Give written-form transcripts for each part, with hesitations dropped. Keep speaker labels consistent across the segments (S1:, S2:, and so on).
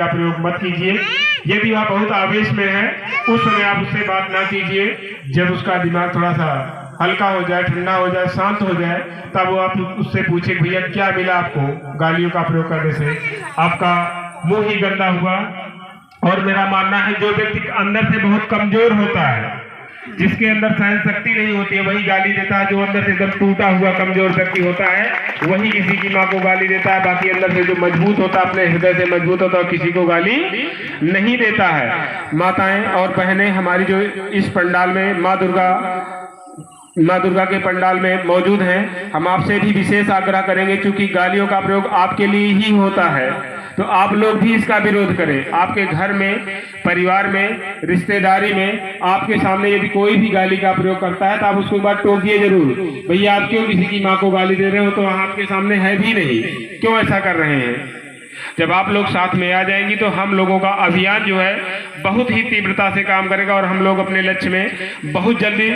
S1: का प्रयोग मत कीजिए। यदि वह बहुत आवेश में है उस समय आप उससे बात ना कीजिए। जब उसका दिमाग थोड़ा सा हल्का हो जाए, ठंडा हो जाए, शांत हो जाए, तब वो आप उससे पूछे भैया क्या मिला आपको गालियों का प्रयोग करने से, आपका मुंह ही गंदा हुआ। और मेरा मानना है जो व्यक्ति अंदर से बहुत कमजोर होता है, जिसके अंदर सहन शक्ति नहीं होती है, वही गाली देता है। जो अंदर से एकदम टूटा हुआ कमजोर व्यक्ति होता है वही किसी की माँ को गाली देता है। बाकी अंदर से जो मजबूत होता है, अपने हृदय से मजबूत होता है, किसी को गाली नहीं देता है। माताएं और बहनें हमारी जो इस पंडाल में माँ दुर्गा के पंडाल में मौजूद हैं, हम आपसे भी विशेष आग्रह करेंगे, क्योंकि गालियों का प्रयोग आपके लिए ही होता है, तो आप लोग भी इसका विरोध करें। आपके घर में, परिवार में, रिश्तेदारी में आपके सामने यदि कोई भी गाली का प्रयोग करता है तो आप उसको एक बार टोकिए जरूर। भैया आप क्यों किसी की माँ को गाली दे रहे हो, तो आपके सामने है भी नहीं, क्यों ऐसा कर रहे हैं। जब आप लोग साथ में आ जाएंगी तो हम लोगों का अभियान जो है बहुत ही तीव्रता से काम करेगा और हम लोग अपने लक्ष्य में बहुत जल्दी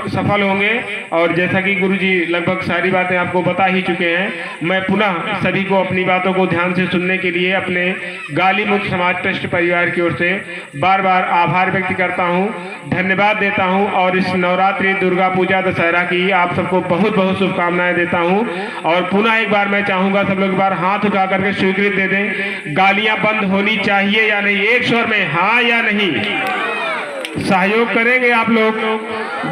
S1: सफल होंगे। और जैसा कि गुरुजी लगभग सारी बातें आपको बता ही चुके हैं, मैं पुनः सभी को अपनी बातों को ध्यान से सुनने के लिए अपने गाली मुक्त समाज ट्रस्ट परिवार की ओर से बार बार आभार व्यक्त करता हूँ, धन्यवाद देता हूँ। और इस नवरात्रि, दुर्गा पूजा, दशहरा की आप सबको बहुत बहुत शुभकामनाएं देता हूँ। और पुनः एक बार मैं चाहूँगा सब लोग एक बार हाथ उठा करके स्वीकृति दे दें, गालियां बंद होनी चाहिए या नहीं, एक स्वर में हाँ या नहीं। सहयोग करेंगे आप लोग,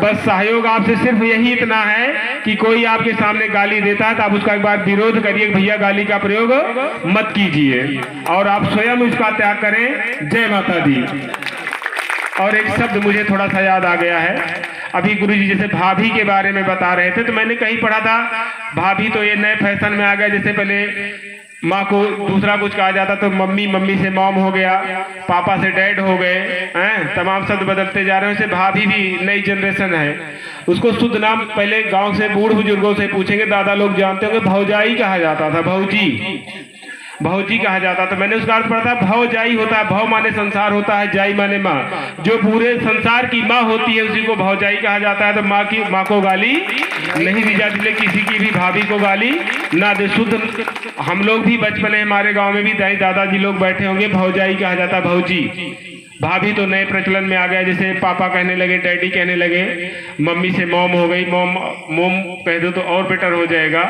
S1: बस सहयोग आपसे सिर्फ यही इतना है कि कोई आपके सामने गाली देता है तो आप उसका एक बार विरोध करिए, भैया गाली का प्रयोग मत कीजिए, और आप स्वयं उसका त्याग करें। जय माता दी। और एक शब्द मुझे थोड़ा सा याद आ गया है, अभी गुरुजी जैसे भाभी के बारे में बता रहे थे, तो मैंने कहीं पढ़ा था भाभी तो ये नए फैशन में आ गया। जैसे पहले माँ को दूसरा कुछ कहा जाता तो मम्मी, मम्मी से मॉम हो गया, पापा से डैड हो गए हैं, तमाम शब्द बदलते जा रहे हैं। वैसे भाभी भी नई जनरेशन है, उसको शुद्ध नाम पहले गांव से बूढ़ बुजुर्गों से पूछेंगे, दादा लोग जानते होंगे, भौजाई कहा जाता था, भौजी कहा जाता। तो मैंने उसका अर्थ पढ़ा था, भौजाई होता है, भव माने संसार होता है, जाई माने माँ। जो पूरे संसार की माँ होती है उसी को भौजाई कहा जाता है। तो माँ को गाली नहीं दी जाती, लेकिन किसी की भी भाभी को गाली ना दे। शुद्ध हम लोग भी बचपन में हमारे गांव में भी दाई दादाजी लोग बैठे होंगे, भौजाई कहा जाता, भौजी। भाभी तो नए प्रचलन में आ गया, जैसे पापा कहने लगे, डैडी कहने लगे, मम्मी से मॉम हो गई, मोम कह दो तो और बेटर हो जाएगा।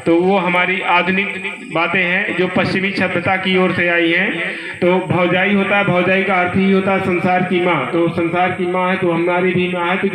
S1: तो वो हमारी आधुनिक बातें हैं जो पश्चिमी सभ्यता की ओर से आई हैं। तो भौजाई होता है, भौजाई का अर्थ ही होता है संसार की माँ। तो संसार की माँ है तो हमारी भी माँ है, तो